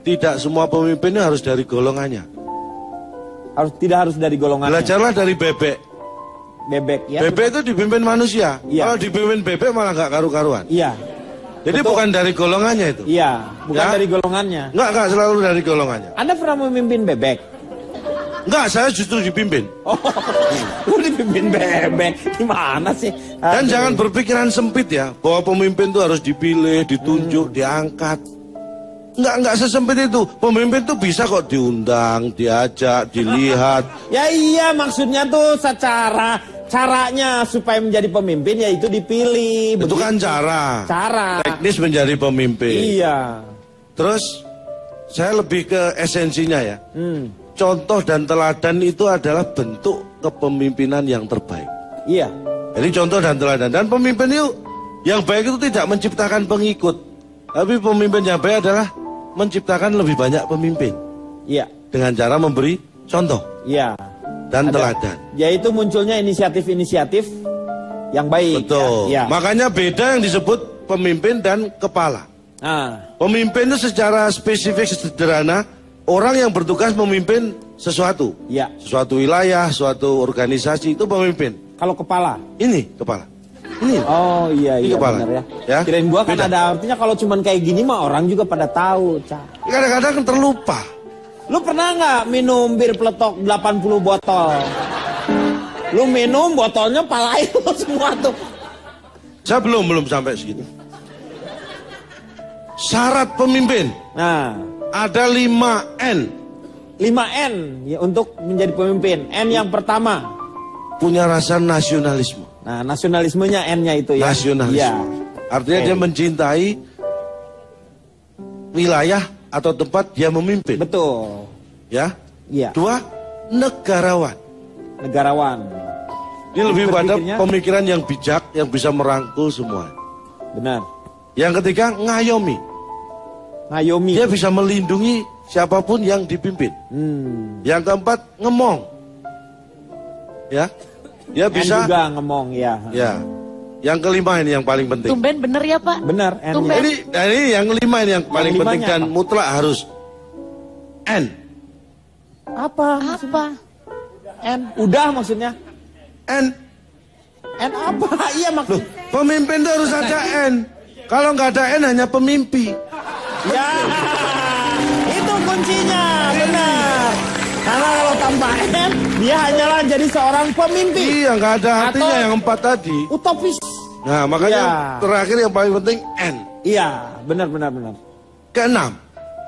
tidak semua pemimpin itu harus dari golongannya. Tidak harus dari golongannya. Belajarlah dari bebek. Bebek ya. Bebek itu dipimpin manusia. Iya. Kalau dipimpin bebek malah nggak karu-karuan. Iya. Jadi betul. bukan dari golongannya itu. Iya, bukan Ya? dari golongannya. Enggak selalu dari golongannya. Anda pernah memimpin bebek? Enggak, saya justru dipimpin. Oh, lu dipimpin bebek. Gimana sih? Dan Aduh. jangan berpikiran sempit ya, bahwa pemimpin itu harus dipilih, ditunjuk, diangkat. Enggak sesempit itu. Pemimpin itu bisa kok diundang, diajak, dilihat. Ya iya, maksudnya tuh caranya supaya menjadi pemimpin yaitu dipilih. Itu kan cara. Teknis menjadi pemimpin. Iya. Terus saya lebih ke esensinya ya. Contoh dan teladan itu adalah bentuk kepemimpinan yang terbaik. Iya. Jadi contoh dan teladan. Dan pemimpin itu yang baik itu tidak menciptakan pengikut. Tapi pemimpin yang baik adalah menciptakan lebih banyak pemimpin. Iya. Dengan cara memberi contoh. Iya. Dan teladan. Yaitu munculnya inisiatif-inisiatif yang baik. Betul. Ya. Makanya beda yang disebut pemimpin dan kepala. Pemimpin itu secara spesifik sederhana orang yang bertugas memimpin sesuatu. Ya. Suatu wilayah, suatu organisasi itu pemimpin. Kalau kepala? Ini kepala. Ini. Oh iya Ini kepala. benar ya. Ya. Kirain gua kan Beda. ada artinya kalau cuman kayak gini mah orang juga pada tahu, Cah. Kadang-kadang terlupa. Lu pernah nggak minum bir peletok 80 botol? Lu minum botolnya palain lu semua tuh. Saya belum sampai segitu. Syarat pemimpin. Nah, ada 5N. 5N ya, untuk menjadi pemimpin. N yang pertama. Punya rasa nasionalisme. Nah, nasionalismenya N-nya itu ya. Nasionalisme. Ya. Artinya dia mencintai wilayah atau tempat dia memimpin. Betul. Ya. Iya. 2, negarawan. Negarawan. Ini lebih pada Berpikirnya? pemikiran yang bijak yang bisa merangkul semua. Benar. Yang ketiga, ngayomi. Ngayomi. Dia bisa melindungi siapapun yang dipimpin. Yang keempat, ngemong. Ya. Dia N bisa juga ngomong ya. ya. Yang kelima ini yang paling penting. Tumben bener ya Pak? Benar, N. Tumben. Ini yang kelima ini yang paling penting limanya dan apa? mutlak harus N. Apa? N. Udah maksudnya? N. N apa? Iya maksud. Pemimpin itu harus ada N. Kalau nggak ada N hanya pemimpi. Ya, itu kuncinya, benar. Karena kalau tanpa N, dia hanyalah jadi seorang pemimpi. Iya, nggak ada artinya Atau yang 4 tadi. utopis. Nah, makanya Ya. terakhir yang paling penting N. Iya, benar. Keenam.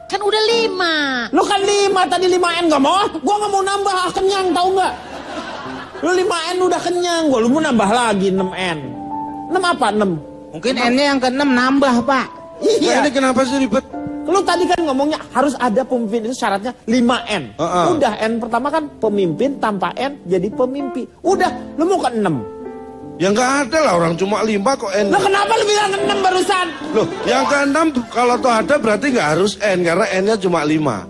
Kan udah 5. Lu kan 5 tadi 5N nggak mau? Gua nggak mau nambah, kenyang tahu nggak? Lu 5N udah kenyang, lu mau nambah lagi 6N. 6 apa 6? Mungkin N-nya yang ke-6 nambah, Pak. Nah, Iya. ini kenapa sih ribet? Lu tadi kan ngomongnya harus ada pemimpin, itu syaratnya 5N. Udah, N pertama kan pemimpin, tanpa N jadi pemimpi. Udah, lu mau ke 6. Ya nggak ada lah, orang cuma 5 kok N. Lah kenapa lu bilang 6 barusan? Loh, yang ke-6 kalau toh ada berarti nggak harus N karena N-nya cuma 5.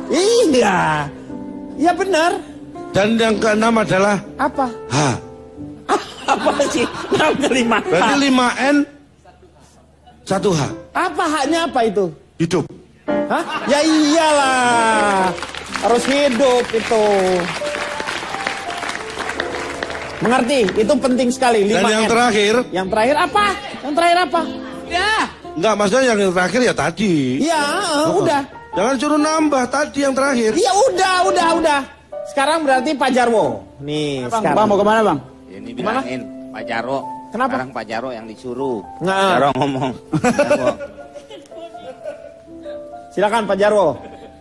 Iya. Iya benar. Dan yang ke-6 adalah Apa? H. Apa sih? 6 ke 5. Berarti 5N 1H. Apa haknya apa itu? Hidup. Hah? Ya iyalah. Harus hidup itu. Mengerti? Itu penting sekali. 5N. Dan yang terakhir. Yang terakhir apa? Yang terakhir apa? Ya. Enggak, maksudnya yang terakhir ya tadi. Iya, udah. Jangan suruh nambah tadi yang terakhir. Iya udah. Sekarang berarti Pak Jarwo. Nih, Bang, sekarang. Bang mau kemana, Bang? Ini bilangin Pak Jarwo. Kenapa? Sekarang Pak Jarwo yang disuruh. Nggak. Jarwo ngomong. Silakan Pak Jarwo.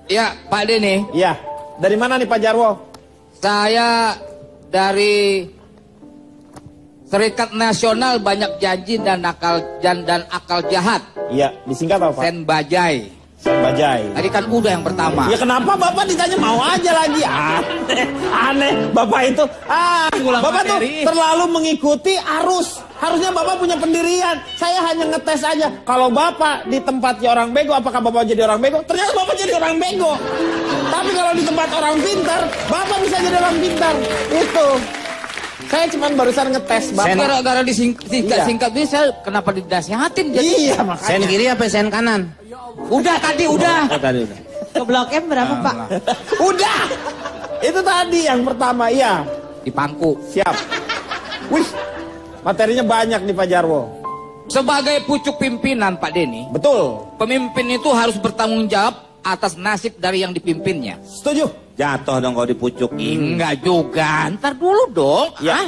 Ya, Pak De nih. Iya. Dari mana nih Pak Jarwo? Saya dari Serikat Nasional Banyak Janji dan Akal Jahat. Iya, disingkat apa Pak? Sen Bajai. Sen Bajai. Tadi kan udah yang pertama. Ya kenapa Bapak ditanya mau aja lagi? Aneh Bapak itu. Bapak tuh terlalu mengikuti arus. Harusnya Bapak punya pendirian. Saya hanya ngetes aja. Kalau Bapak di tempatnya orang bego, apakah Bapak jadi orang bego? Ternyata Bapak jadi orang bego. Tapi kalau di tempat orang pintar, Bapak bisa jadi orang pintar. Itu. Saya cuma barusan ngetes Saya Bapak. gara-gara disingkat-singkat ini saya kenapa dinasihatin jadi. Iya, makanya. Sen kiri apa sen kanan? Udah tadi udah. Oh tadi udah. Ke Blok M berapa Pak? Udah. Itu tadi yang pertama, iya. Di pangku. Siap. Wih, materinya banyak nih Pak Jarwo. Sebagai pucuk pimpinan Pak Denny, Betul. pemimpin itu harus bertanggung jawab atas nasib dari yang dipimpinnya. Setuju? Jatuh dong kalau dipucuk. Enggak juga, ntar dulu dong. Ya. Hah?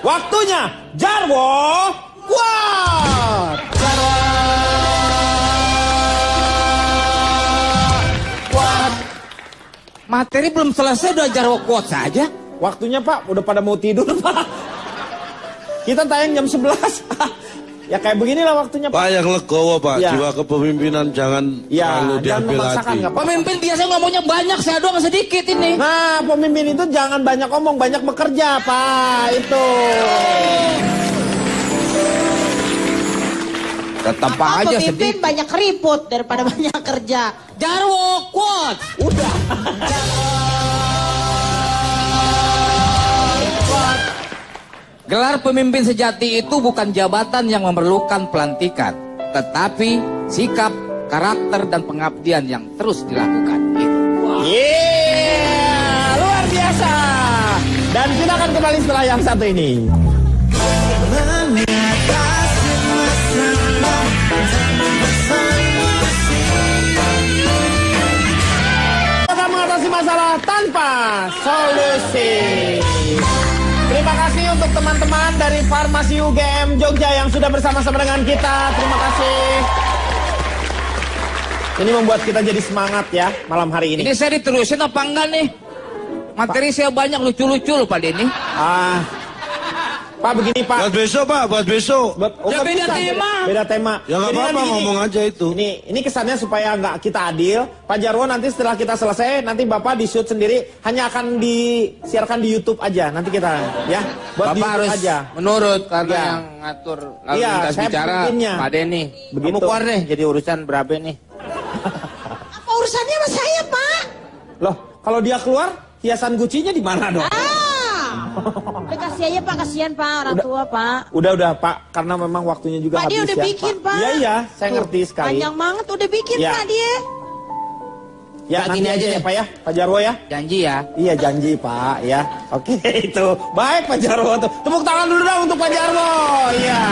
Waktunya Jarwo kuat. Kuat. Materi belum selesai udah Jarwo kuat saja. Waktunya Pak, udah pada mau tidur Pak. Kita tayang jam 11. Ya kayak beginilah waktunya Pak. Pak yang legowo Pak, Ya. jiwa kepemimpinan jangan Ya, terlalu jangan diambil memaksakan, hati. nggak apa-apa. Pemimpin biasanya ngomongnya banyak, saya doang sedikit ini. Nah, pemimpin itu jangan banyak ngomong, banyak bekerja Pak. Itu. Tetap Apa aja pemimpin sedikit. banyak keriput daripada banyak kerja. Jarwo kuat. Udah. Gelar pemimpin sejati itu bukan jabatan yang memerlukan pelantikan, tetapi sikap, karakter, dan pengabdian yang terus dilakukan. Yeah, luar biasa. Dan kita akan kembali setelah yang satu ini. Akan mengatasi masalah tanpa solusi. Terima kasih untuk teman-teman dari Farmasi UGM Jogja yang sudah bersama-sama dengan kita. Terima kasih. Ini membuat kita jadi semangat ya malam hari ini. Ini saya diterusin apa enggak nih? Materi saya banyak lucu-lucu loh Pak Denny. Pak begini Pak. Buat besok Pak, buat besok. Ya, nggak beda bisa, tema. Beda tema. Ya nggak Jadi apa-apa, nanti ngomong aja itu. Ini kesannya supaya nggak kita adil. Pak Jarwo nanti setelah kita selesai, nanti Bapak di shoot sendiri, hanya akan disiarkan di YouTube aja. Nanti kita ya buat di Bapak YouTube harus aja. menurut karena Ya. yang ngatur lalu Iya, lintas saya bicara pemimpinnya. Pak Denny. Begitu. Kamu keluar deh jadi urusan berapa nih? Apa urusannya sama saya Pak? Loh, kalau dia keluar, hiasan Gucci-nya di mana dong? Udah kasih aja Pak, kasihan Pak orang tua Pak. Udah Pak, karena memang waktunya juga Pak habis dia udah ya, bikin Pak. Iya, saya Tuh, ngerti sekali. Panjang banget udah bikin Ya. Pak dia. Ya, Pak, nanti gini aja aja ya deh. Pak ya, Pak Jarwo ya. Janji ya. Iya janji Pak ya. Oke itu. Baik Pak Jarwo tuh. Tepuk tangan dulu dong untuk Pak Jarwo. Iya.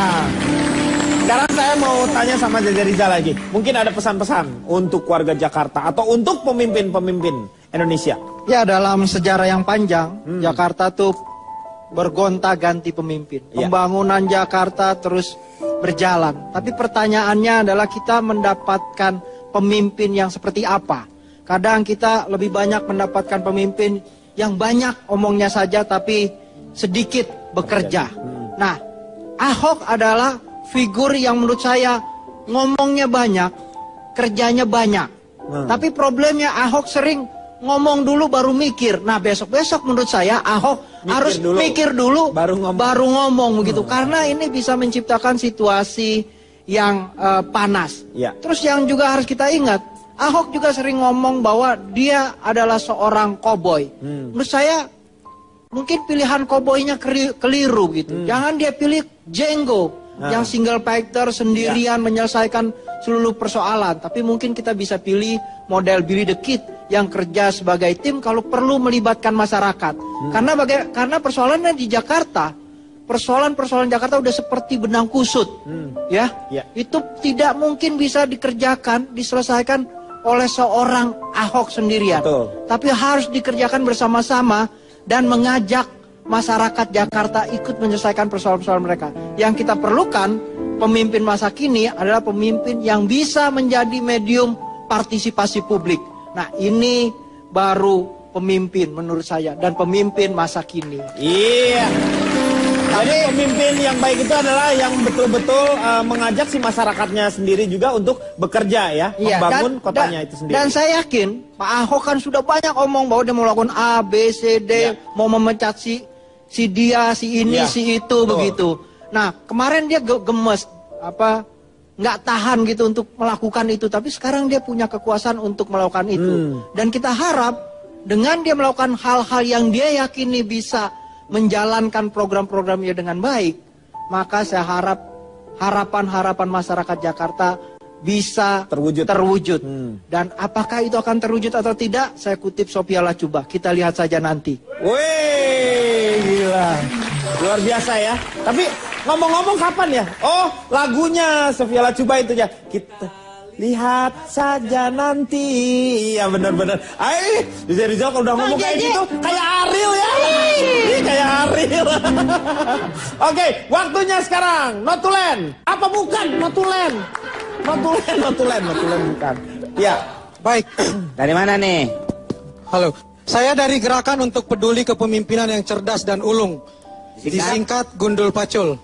Sekarang saya mau tanya sama Jaja Riza lagi. Mungkin ada pesan-pesan untuk warga Jakarta atau untuk pemimpin-pemimpin Indonesia. Ya dalam sejarah yang panjang, Jakarta tuh bergonta-ganti pemimpin. Ya. Pembangunan Jakarta terus berjalan. Tapi pertanyaannya adalah kita mendapatkan pemimpin yang seperti apa? Kadang kita lebih banyak mendapatkan pemimpin yang banyak omongnya saja tapi sedikit bekerja. Nah, Ahok adalah figur yang menurut saya ngomongnya banyak, kerjanya banyak. Tapi problemnya Ahok sering ngomong dulu baru mikir. Nah besok-besok menurut saya Ahok harus mikir dulu baru ngomong begitu. Karena ini bisa menciptakan situasi yang panas. Ya. Terus yang juga harus kita ingat, Ahok juga sering ngomong bahwa dia adalah seorang koboi. Menurut saya mungkin pilihan koboinya keliru gitu. Jangan dia pilih Django yang single fighter sendirian menyelesaikan seluruh persoalan. Tapi mungkin kita bisa pilih model Billy the Kid yang kerja sebagai tim kalau perlu melibatkan masyarakat. Karena persoalannya di Jakarta, persoalan-persoalan Jakarta udah seperti benang kusut, ya. Itu tidak mungkin bisa diselesaikan oleh seorang Ahok sendirian. Tapi harus dikerjakan bersama-sama dan mengajak masyarakat Jakarta ikut menyelesaikan persoalan-persoalan mereka. Yang kita perlukan pemimpin masa kini adalah pemimpin yang bisa menjadi medium partisipasi publik. Nah ini baru pemimpin menurut saya dan pemimpin masa kini. Iya. Jadi pemimpin yang baik itu adalah yang betul-betul mengajak si masyarakatnya sendiri juga untuk bekerja ya, membangun kotanya itu sendiri. Dan saya yakin Pak Ahok kan sudah banyak omong bahwa dia mau melakukan A, B, C, D, mau memecat si dia, si ini, si itu begitu. Nah kemarin dia gemes nggak tahan gitu untuk melakukan itu, tapi sekarang dia punya kekuasaan untuk melakukan itu. Dan kita harap dengan dia melakukan hal-hal yang dia yakini bisa menjalankan program-programnya dengan baik, maka saya harap harapan-harapan masyarakat Jakarta bisa terwujud. Dan apakah itu akan terwujud atau tidak? Saya kutip Sophia Latjuba. Kita lihat saja nanti. Wih, gila. Luar biasa ya. Tapi ngomong-ngomong kapan ya? Oh, lagunya Sophia Latjuba itu ya. Kita lihat saja nanti. Ya benar-benar. Ay, Rizal kalau udah ngomong kayak gitu kayak Ariel ya. Kayak Ariel. Oke, waktunya sekarang. Notulen. Apa bukan Notulen? Notulen bukan. Ya. Baik, Dari mana nih? halo. Saya dari Gerakan untuk Peduli Kepemimpinan yang Cerdas dan Ulung. Disingkat Gundul Pacul.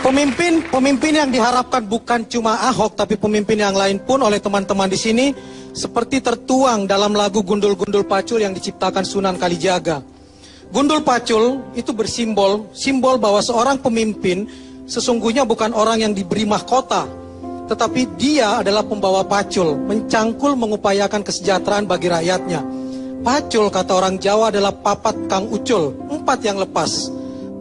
Pemimpin yang diharapkan bukan cuma Ahok, tapi pemimpin yang lain pun oleh teman-teman di sini seperti tertuang dalam lagu Gundul-Gundul Pacul yang diciptakan Sunan Kalijaga. Gundul Pacul itu simbol bahwa seorang pemimpin sesungguhnya bukan orang yang diberi mahkota, tetapi dia adalah pembawa pacul, mencangkul mengupayakan kesejahteraan bagi rakyatnya. Pacul, kata orang Jawa, adalah papat kang ucul, 4 yang lepas.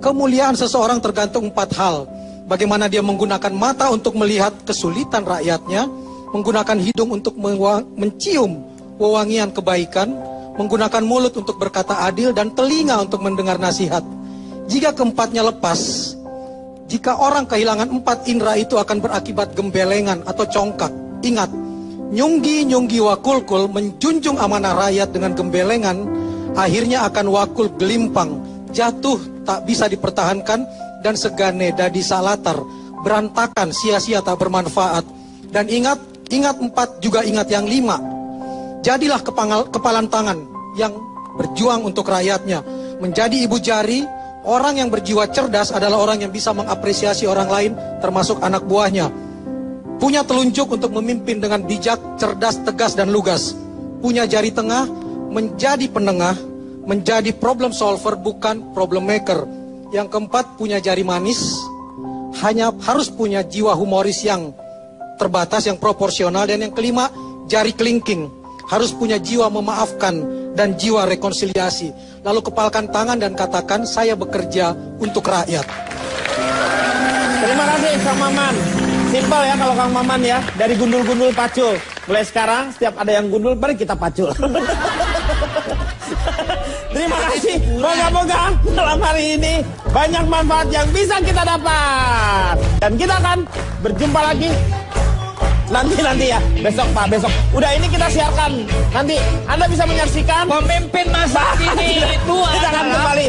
Kemuliaan seseorang tergantung 4 hal. Bagaimana dia menggunakan mata untuk melihat kesulitan rakyatnya, menggunakan hidung untuk mencium wewangian kebaikan, menggunakan mulut untuk berkata adil, dan telinga untuk mendengar nasihat. Jika keempatnya lepas, jika orang kehilangan 4 indera itu akan berakibat gembelengan atau congkak. Ingat, nyunggi wakulkul, menjunjung amanah rakyat dengan gembelengan, akhirnya akan wakul gelimpang, jatuh tak bisa dipertahankan, dan segane dadi salatar, berantakan, sia-sia tak bermanfaat. Dan ingat 4 juga ingat yang 5. Jadilah kepalan tangan yang berjuang untuk rakyatnya, menjadi ibu jari. Orang yang berjiwa cerdas adalah orang yang bisa mengapresiasi orang lain, termasuk anak buahnya. Punya telunjuk untuk memimpin dengan bijak, cerdas, tegas, dan lugas. Punya jari tengah, menjadi penengah, menjadi problem solver, bukan problem maker. Yang keempat, punya jari manis, hanya harus punya jiwa humoris yang terbatas, yang proporsional. Dan yang kelima, jari kelingking, harus punya jiwa memaafkan dan jiwa rekonsiliasi. Lalu kepalkan tangan dan katakan, saya bekerja untuk rakyat. Terima kasih Kang Maman. Simpel ya kalau Kang Maman ya. Dari gundul-gundul pacul. Mulai sekarang setiap ada yang gundul, mari kita pacul. Terima kasih. Moga-moga malam hari ini banyak manfaat yang bisa kita dapat. Dan kita akan berjumpa lagi nanti ya, besok Pak, besok. Udah ini kita siarkan. Nanti Anda bisa menyaksikan Pemimpin masa kini itu kita akan adalah kembali.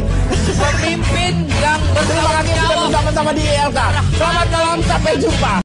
pemimpin yang Terima kasih sudah bersama-sama di ILK. Selamat malam, sampai jumpa.